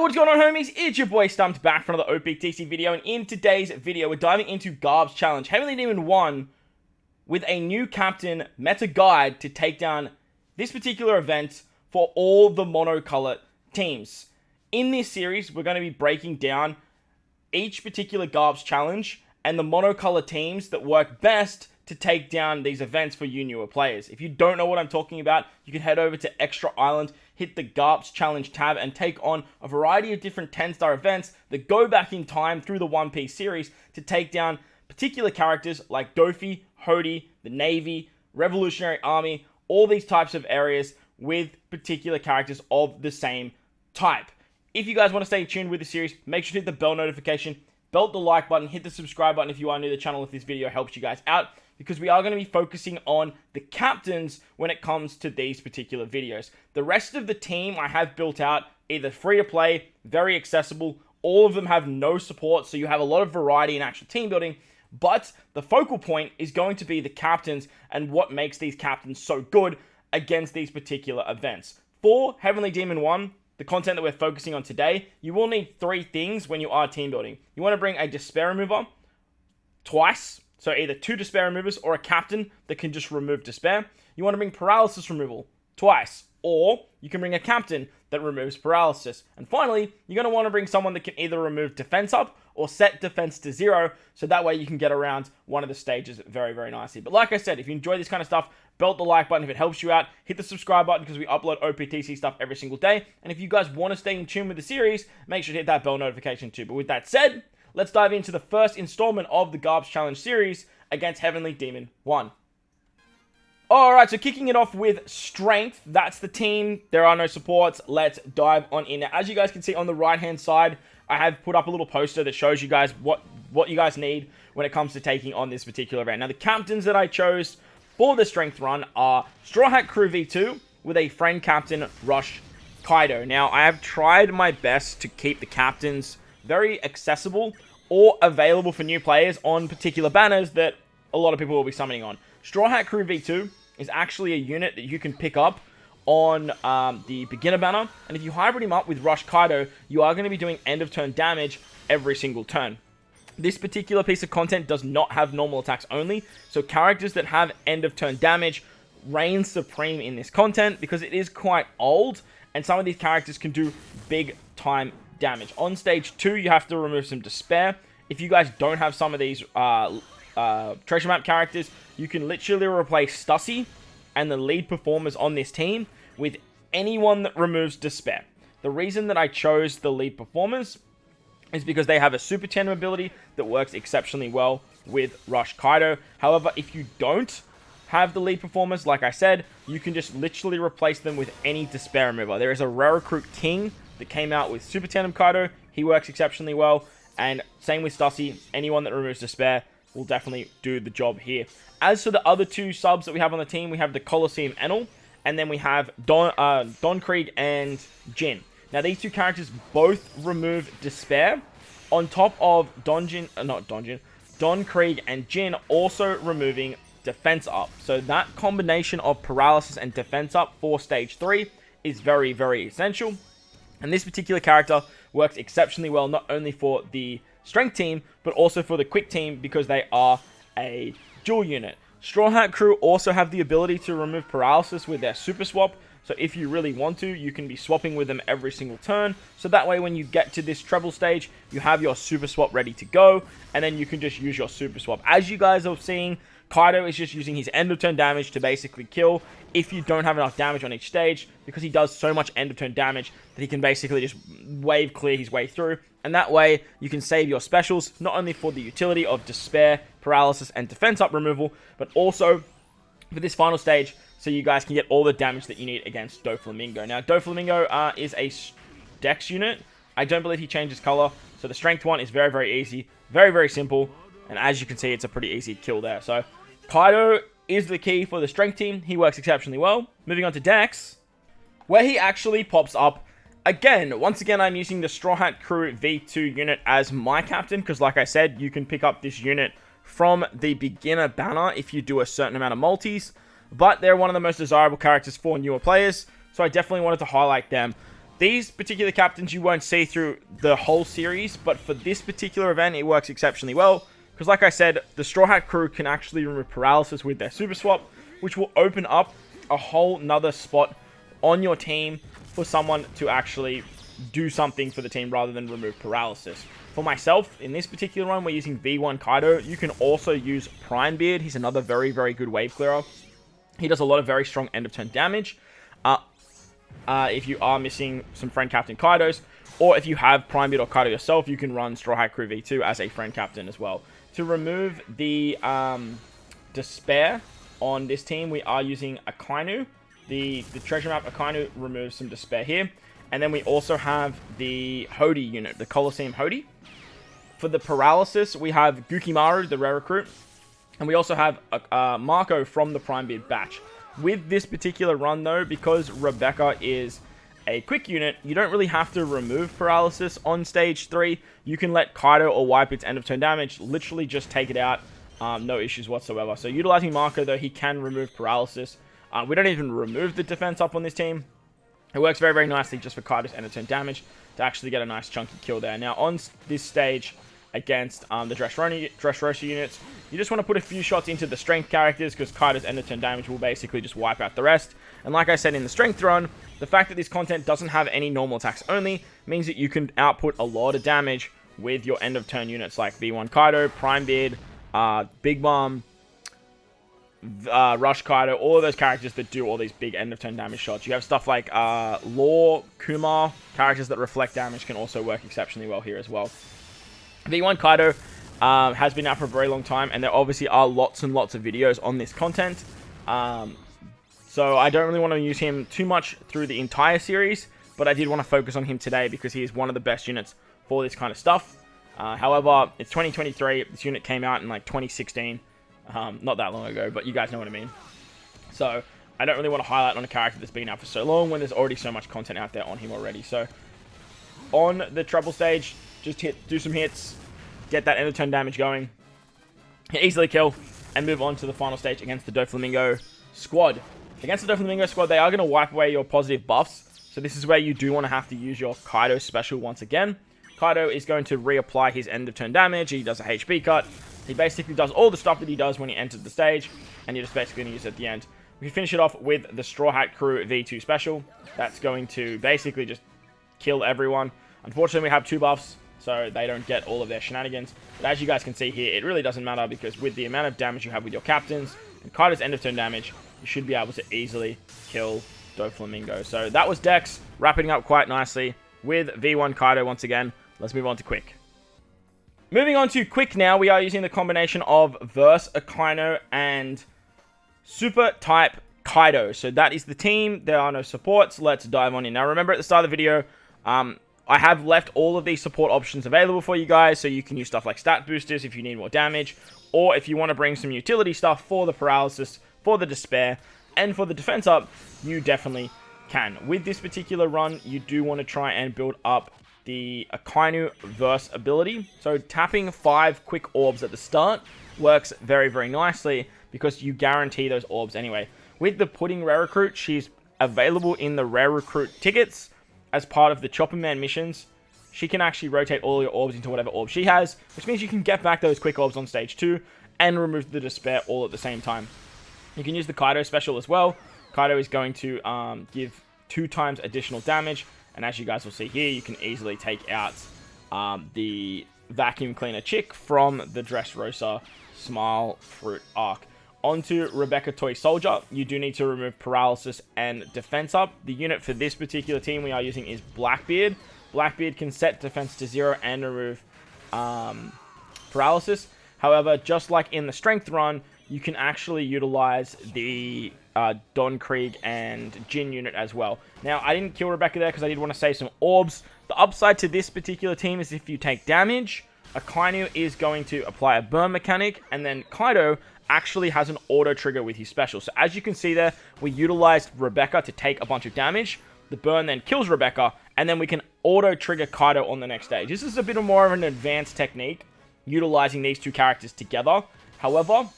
What's going on, homies? It's your boy StumpD back for another OPTC video, and in today's video, we're diving into GARP's challenge, Heavenly Demon 1, with a new captain meta guide to take down this particular event for all the monocolor teams. In this series, we're going to be breaking down each particular GARP's challenge and the monocolor teams that work best to take down these events for you newer players. If you don't know what I'm talking about, you can head over to Extra Island, hit the GARP's challenge tab, and take on a variety of different 10-star events that go back in time through the One Piece series to take down particular characters like Dofi, Hody, the Navy, Revolutionary Army, all these types of areas with particular characters of the same type. If you guys want to stay tuned with the series, make sure to hit the bell notification, belt the like button, hit the subscribe button if you are new to the channel, if this video helps you guys out, because we are going to be focusing on the captains when it comes to these particular videos. The rest of the team I have built out, either free to play, very accessible, all of them have no support, so you have a lot of variety in actual team building, but the focal point is going to be the captains and what makes these captains so good against these particular events. For Heavenly Demon 1, the content that we're focusing on today, you will need 3 things when you are team building. You want to bring a Despair Remover twice, so either 2 Despair Removers or a captain that can just remove Despair. You want to bring Paralysis Removal twice, or you can bring a captain that removes Paralysis. And finally, you're going to want to bring someone that can either remove Defense up or set Defense to 0, so that way you can get around one of the stages very, very nicely. But like I said, if you enjoy this kind of stuff, belt the like button if it helps you out. Hit the subscribe button because we upload OPTC stuff every single day. And if you guys want to stay in tune with the series, make sure to hit that bell notification too. But with that said, let's dive into the first installment of the GARP's Challenge series against Heavenly Demon 1. Alright, so kicking it off with Strength. That's the team. There are no supports. Let's dive on in. Now, as you guys can see on the right-hand side, I have put up a little poster that shows you guys what you guys need when it comes to taking on this particular event. Now, the captains that I chose for the Strength run are Straw Hat Crew V2 with a friend captain, Rush Kaido. Now, I have tried my best to keep the captains very accessible or available for new players on particular banners that a lot of people will be summoning on. Straw Hat Crew V2 is actually a unit that you can pick up on the beginner banner, and if you hybrid him up with Rush Kaido, you are going to be doing end of turn damage every single turn. This particular piece of content does not have normal attacks only, so characters that have end of turn damage reign supreme in this content because it is quite old, and some of these characters can do big time damage. On stage 2, you have to remove some Despair. If you guys don't have some of these treasure map characters, you can literally replace Stussy and the lead performers on this team with anyone that removes Despair. The reason that I chose the lead performers is because they have a super tandem ability that works exceptionally well with Rush Kaido. However, if you don't have the lead performers, like I said, you can just literally replace them with any Despair remover. There is a rare recruit King that came out with super tandem Kaido. He works exceptionally well. And same with Stussy, anyone that removes Despair will definitely do the job here. As for the other 2 subs that we have on the team, we have the Colosseum Enel, and then we have Don Krieg and Jin. Now, these 2 characters both remove Despair, on top of Don Krieg and Jin also removing Defense up. So that combination of Paralysis and Defense up for Stage 3 is very, very essential. And this particular character works exceptionally well, not only for the Strength team, but also for the Quick team, because they are a dual unit. Straw Hat Crew also have the ability to remove Paralysis with their Super Swap, so if you really want to, you can be swapping with them every single turn, so that way when you get to this treble stage, you have your Super Swap ready to go, and then you can just use your Super Swap. As you guys are seeing, Kaido is just using his end of turn damage to basically kill if you don't have enough damage on each stage, because he does so much end of turn damage that he can basically just wave clear his way through. And that way, you can save your specials, not only for the utility of Despair, Paralysis, and Defense up removal, but also for this final stage, so you guys can get all the damage that you need against Doflamingo. Now, Doflamingo is a Dex unit. I don't believe he changes color, so the Strength one is very, very easy. Very, very simple. And as you can see, it's a pretty easy kill there. So, Kaido is the key for the Strength team. He works exceptionally well. Moving on to Dex, where he actually pops up. Again, once again, I'm using the Straw Hat Crew V2 unit as my captain, because like I said, you can pick up this unit from the beginner banner if you do a certain amount of multis, but they're one of the most desirable characters for newer players, so I definitely wanted to highlight them. These particular captains you won't see through the whole series, but for this particular event, it works exceptionally well. Because like I said, the Straw Hat crew can actually remove paralysis with their super swap, which will open up a whole nother spot on your team for someone to actually do something for the team rather than remove paralysis. For myself, in this particular one, we're using V1 Kaido. You can also use Prime Beard. He's another very, very good wave clearer. He does a lot of very strong end of turn damage. If you are missing some friend captain Kaidos, or if you have Prime Beard or Kaido yourself, you can run Straw Hat Crew V2 as a friend captain as well. To remove the Despair on this team, we are using Akainu. The treasure map Akainu removes some Despair here. And then we also have the Hody unit, the Colosseum Hody. For the paralysis, we have Gukimaru, the rare recruit. And we also have Marco from the Prime Beard batch. With this particular run, though, because Rebecca is a quick unit, you don't really have to remove paralysis on stage 3. You can let Kaido or wipe its end of turn damage, literally just take it out, no issues whatsoever. So utilizing Marco, though, he can remove paralysis. We don't even remove the defense up on this team. It works very, very nicely just for Kaido's end of turn damage to actually get a nice chunky kill there. Now, on this stage against the Dressrosa units, you just want to put a few shots into the strength characters because Kaido's end of turn damage will basically just wipe out the rest. And like I said in the strength run, the fact that this content doesn't have any normal attacks only means that you can output a lot of damage with your end of turn units like V1 Kaido, Prime Beard, Big Mom, Rush Kaido, all of those characters that do all these big end of turn damage shots. You have stuff like Law, Kumar, characters that reflect damage can also work exceptionally well here as well. V1 Kaido has been out for a very long time, and there obviously are lots and lots of videos on this content. So I don't really want to use him too much through the entire series, but I did want to focus on him today because he is one of the best units for this kind of stuff. However, it's 2023. This unit came out in like 2016. Not that long ago, but you guys know what I mean. So I don't really want to highlight on a character that's been out for so long when there's already so much content out there on him already. So on the treble stage, just do some hits, get that end of turn damage going, easily kill, and move on to the final stage against the Doflamingo squad. Against the Doflamingo squad, they are going to wipe away your positive buffs. So this is where you do want to have to use your Kaido special once again. Kaido is going to reapply his end of turn damage. He does a HP cut. He basically does all the stuff that he does when he enters the stage, and you're just basically going to use it at the end. We can finish it off with the Straw Hat Crew V2 special. That's going to basically just kill everyone. Unfortunately, we have 2 buffs, so they don't get all of their shenanigans. But as you guys can see here, it really doesn't matter because with the amount of damage you have with your captains and Kaido's end of turn damage, you should be able to easily kill Doflamingo. So that was Dex, wrapping up quite nicely with V1 Kaido once again. Let's move on to Quick. Moving on to Quick now, we are using the combination of Verse Akainu and Super Type Kaido. So that is the team. There are no supports. Let's dive on in. Now remember at the start of the video, I have left all of these support options available for you guys, so you can use stuff like stat boosters if you need more damage, or if you want to bring some utility stuff for the paralysis, for the despair, and for the defense up, you definitely can. With this particular run, you do want to try and build up the Akainu Verse ability. So tapping 5 quick orbs at the start works very, very nicely because you guarantee those orbs anyway. With the Pudding Rare Recruit, she's available in the Rare Recruit tickets as part of the Chopper Man missions. She can actually rotate all your orbs into whatever orb she has, which means you can get back those quick orbs on stage 2 and remove the despair all at the same time. You can use the Kaido special as well. Kaido is going to give 2 times additional damage, and as you guys will see here, you can easily take out the Vacuum Cleaner chick from the Dressrosa Smile Fruit arc. Onto Rebecca Toy Soldier, you do need to remove paralysis and defense up. The unit for this particular team we are using is Blackbeard. Blackbeard can set defense to 0 and remove paralysis. However, just like in the strength run, you can actually utilize the Don Krieg and Jin unit as well. Now, I didn't kill Rebecca there because I did want to save some orbs. The upside to this particular team is if you take damage, Akainu is going to apply a burn mechanic, and then Kaido actually has an auto trigger with his special. So as you can see there, we utilized Rebecca to take a bunch of damage. The burn then kills Rebecca, and then we can auto trigger Kaido on the next stage. This is a bit more of an advanced technique, utilizing these 2 characters together. However,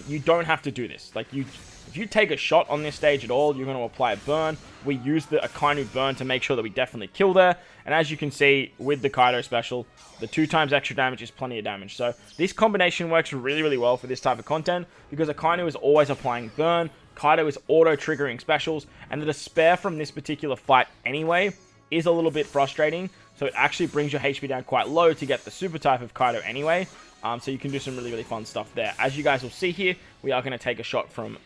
you don't have to do this. Like, If you take a shot on this stage at all, you're going to apply a burn. We use the Akainu burn to make sure that we definitely kill there. And as you can see, with the Kaido special, the 2 times extra damage is plenty of damage. So this combination works really, really well for this type of content, because Akainu is always applying burn, Kaido is auto-triggering specials, and the despair from this particular fight anyway is a little bit frustrating. So it actually brings your HP down quite low to get the super type of Kaido anyway. So you can do some really, really fun stuff there. As you guys will see here, we are going to take a shot from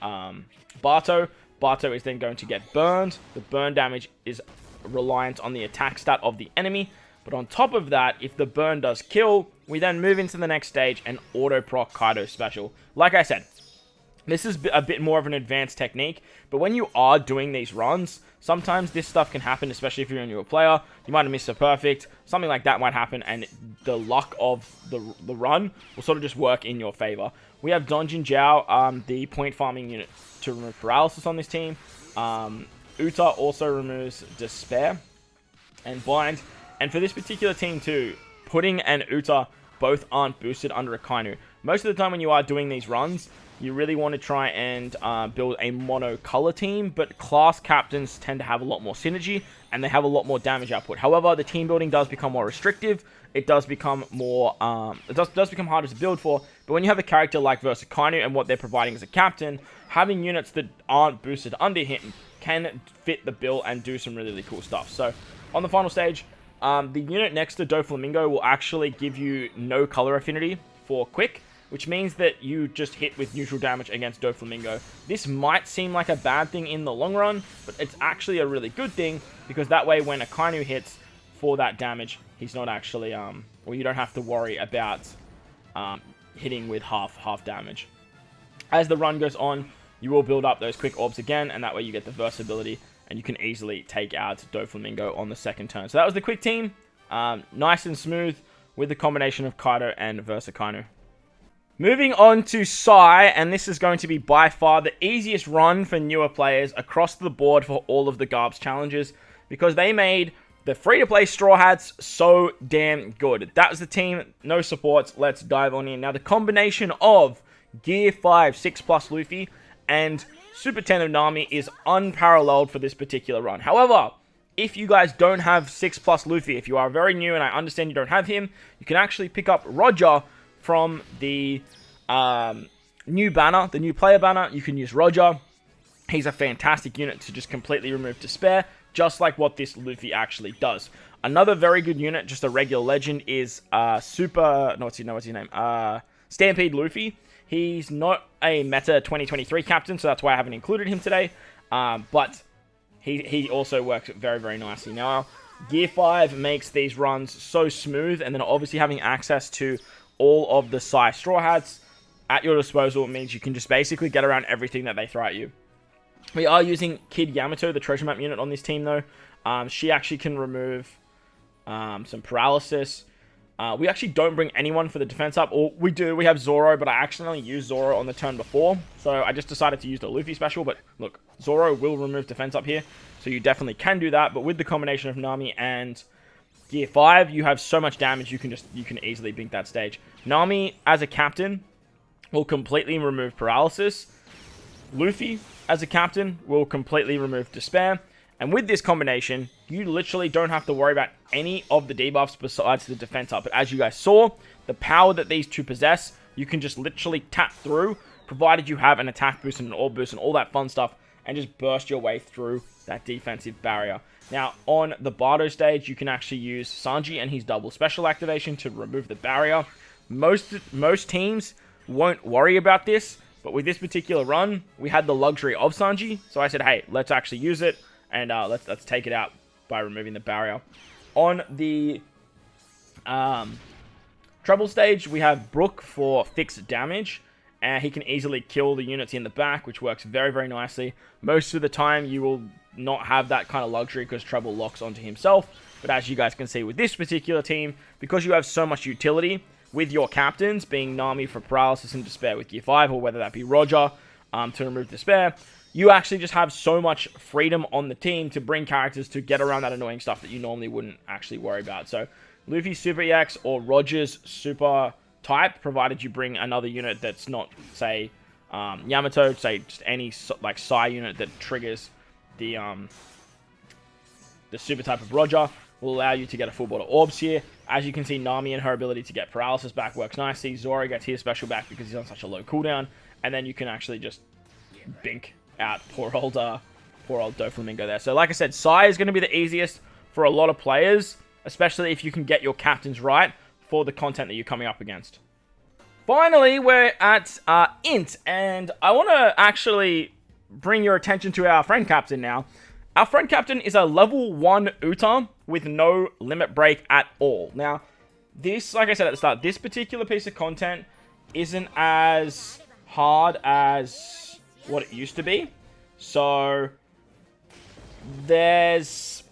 Bato. Bato is then going to get burned. The burn damage is reliant on the attack stat of the enemy. But on top of that, if the burn does kill, we then move into the next stage and auto-proc Kaido special. Like I said, this is a bit more of an advanced technique, but when you are doing these runs, sometimes this stuff can happen, especially if you're a newer player. You might have missed a perfect, something like that might happen, and the luck of the run will sort of just work in your favor. We have Donjin Jiao, the point farming unit, to remove paralysis on this team. Uta also removes despair and bind, and for this particular team too, Pudding and Uta both aren't boosted under Akainu. Most of the time when you are doing these runs, you really want to try and build a mono color team, but class captains tend to have a lot more synergy and they have a lot more damage output. However, the team building does become more restrictive. It does become more, it does become harder to build for. But when you have a character like Akainu and what they're providing as a captain, having units that aren't boosted under him can fit the bill and do some really, really cool stuff. So on the final stage, the unit next to Doflamingo will actually give you no color affinity for quick, which means that you just hit with neutral damage against Doflamingo. This might seem like a bad thing in the long run, but it's actually a really good thing, because that way when Akainu hits for that damage, he's not actually, or you don't have to worry about hitting with half damage. As the run goes on, you will build up those quick orbs again, and that way you get the versatility, and you can easily take out Doflamingo on the second turn. So that was the quick team. Nice and smooth with the combination of Kaido and Akainu. Moving on to Sai, and this is going to be by far the easiest run for newer players across the board for all of the GARP's challenges, because they made the free-to-play Straw Hats so damn good. That was the team, no supports. Let's dive on in. Now, the combination of Gear 5 6+ Luffy and Super 10 of Nami is unparalleled for this particular run. However, if you guys don't have 6+ Luffy, if you are very new and I understand you don't have him, you can actually pick up Roger from the new banner, the new player banner. You can use Roger. He's a fantastic unit to just completely remove despair, just like what this Luffy actually does. Another very good unit, just a regular legend, is what's his name? Stampede Luffy. He's not a meta 2023 captain, so that's why I haven't included him today. But he also works very, very nicely. Now, Gear 5 makes these runs so smooth, and then obviously having access to all of the Sai Straw Hats at your disposal means you can just basically get around everything that they throw at you. We are using Kid Yamato, the treasure map unit, on this team though. She actually can remove some paralysis. We actually don't bring anyone for the defense up, or we do. We have Zoro, but I accidentally used Zoro on the turn before, so I just decided to use the Luffy special. But look, Zoro will remove defense up here, so you definitely can do that. But with the combination of Nami and Gear 5, you have so much damage, you can easily beat that stage. Nami, as a captain, will completely remove paralysis. Luffy, as a captain, will completely remove despair. And with this combination, you literally don't have to worry about any of the debuffs besides the defense up. But as you guys saw, the power that these two possess, you can just literally tap through, provided you have an attack boost and an orb boost and all that fun stuff, and just burst your way through that defensive barrier. Now, on the Bardo stage, you can actually use Sanji and his double special activation to remove the barrier. Most teams won't worry about this, but with this particular run, we had the luxury of Sanji, so I said, hey, let's actually use it, and let's take it out by removing the barrier. On the treble stage, we have Brook for fixed damage, and he can easily kill the units in the back, which works very, very nicely. Most of the time, you will not have that kind of luxury because Treble locks onto himself. But as you guys can see with this particular team, because you have so much utility with your captains, being Nami for paralysis and despair with Gear 5, or whether that be Roger to remove despair, you actually just have so much freedom on the team to bring characters to get around that annoying stuff that you normally wouldn't actually worry about. So Luffy's Super EX or Roger's Super type, provided you bring another unit that's not, say, Yamato, say just any like Psy unit that triggers the super type of Roger will allow you to get a full board of orbs here. As you can see, Nami and her ability to get paralysis back works nicely. Zoro gets his special back because he's on such a low cooldown, and then you can actually just bink out poor old Doflamingo there. So like I said, Psy is going to be the easiest for a lot of players, especially if you can get your captains right for the content that you're coming up against. Finally, we're at Int, and I want to actually bring your attention to our friend captain now. Our friend captain is a level 1 Uta with no limit break at all. Now, this, like I said at the start, this particular piece of content isn't as hard as what it used to be. So, there's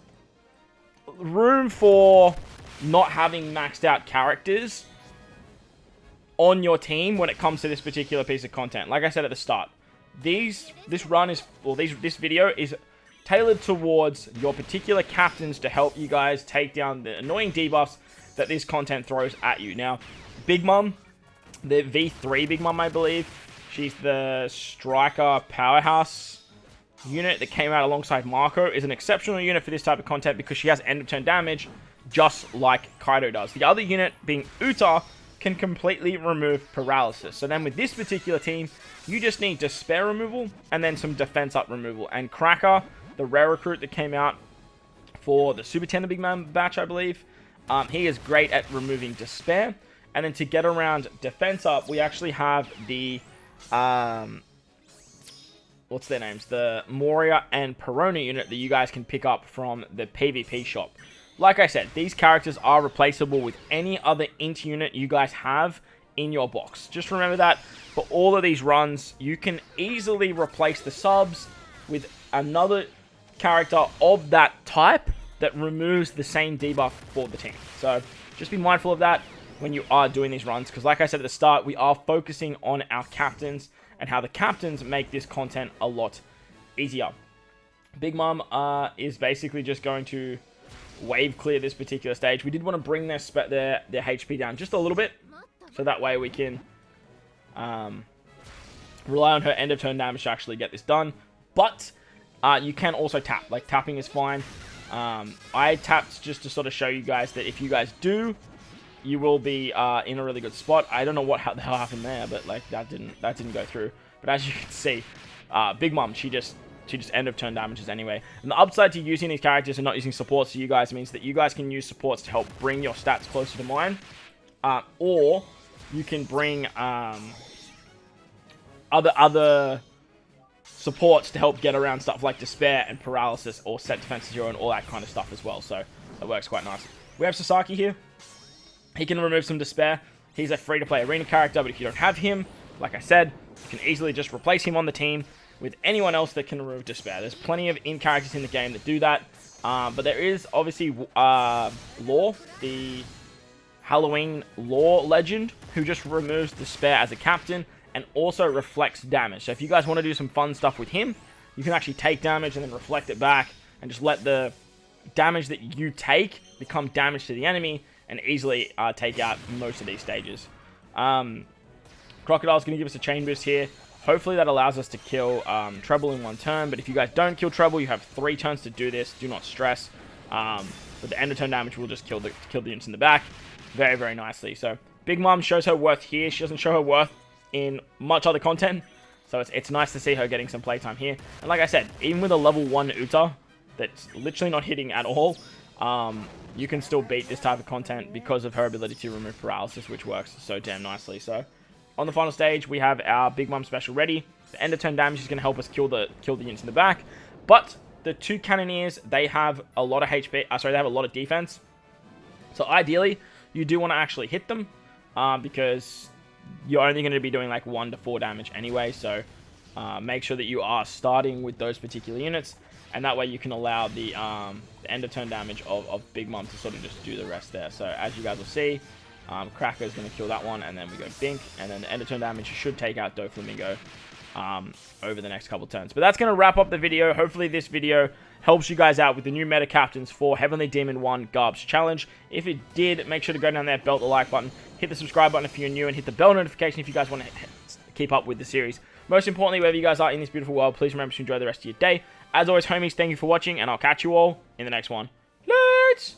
room for not having maxed out characters on your team when it comes to this particular piece of content. Like I said at the start, this video is tailored towards your particular captains to help you guys take down the annoying debuffs that this content throws at you. Now, Big Mom, the V3 Big Mom, I believe, she's the striker powerhouse unit that came out alongside Marco, is an exceptional unit for this type of content because she has end of turn damage just like Kaido does. The other unit, being Uta, can completely remove paralysis. So then with this particular team, you just need despair removal and then some defense up removal. And Cracker, the rare recruit that came out for the Super Tender Big Man batch, I believe, he is great at removing despair. And then to get around defense up, we actually have the what's their names? The Moria and Perona unit that you guys can pick up from the PvP shop. Like I said, these characters are replaceable with any other int unit you guys have in your box. Just remember that for all of these runs, you can easily replace the subs with another character of that type that removes the same debuff for the team. So just be mindful of that when you are doing these runs, because like I said at the start, we are focusing on our captains and how the captains make this content a lot easier. Big Mom is basically just going to wave clear this particular stage. We did want to bring their HP down just a little bit, so that way we can rely on her end of turn damage to actually get this done. But you can also tap. Like, tapping is fine. I tapped just to sort of show you guys that if you guys do, you will be in a really good spot. I don't know what the hell happened there, but like that didn't go through. But as you can see, Big Mom, she just end of turn damages anyway. And the upside to using these characters and not using supports to you guys means that you guys can use supports to help bring your stats closer to mine, or you can bring other supports to help get around stuff like despair and paralysis, or set defense to 0 and all that kind of stuff as well. So that works quite nice. We have Sasaki here. He can remove some despair. He's a free-to-play arena character, but if you don't have him, like I said, you can easily just replace him on the team with anyone else that can remove despair. There's plenty of in-characters in the game that do that, but there is obviously Law, the Halloween Law legend, who just removes despair as a captain and also reflects damage. So if you guys want to do some fun stuff with him, you can actually take damage and then reflect it back and just let the damage that you take become damage to the enemy and easily take out most of these stages. Crocodile's going to give us a chain boost here. Hopefully that allows us to kill Treble in one turn, but if you guys don't kill Treble, you have 3 turns to do this. Do not stress. But the end of turn damage will just kill the units in the back very, very nicely. So Big Mom shows her worth here. She doesn't show her worth in much other content, so it's nice to see her getting some playtime here. And like I said, even with a level 1 Uta that's literally not hitting at all, you can still beat this type of content because of her ability to remove paralysis, which works so damn nicely. So on the final stage, we have our Big Mom special ready. The end of turn damage is going to help us kill the units in the back. But the 2 Cannoneers, they have a lot of HP. They have a lot of defense. So ideally, you do want to actually hit them because you're only going to be doing like 1 to 4 damage anyway. So make sure that you are starting with those particular units, and that way you can allow the end of turn damage of Big Mom to sort of just do the rest there. So as you guys will see, Cracker is going to kill that one, and then we go Bink, and then the end of turn damage should take out Doflamingo over the next couple turns. But that's going to wrap up the video. Hopefully this video helps you guys out with the new meta captains for Heavenly Demon 1 GARP's challenge. If it did, make sure to go down there, belt the like button, hit the subscribe button if you're new, and hit the bell notification if you guys want to keep up with the series Most importantly, wherever you guys are in this beautiful world, please remember to enjoy the rest of your day. As always, homies, thank you for watching, and I'll catch you all in the next one. Let's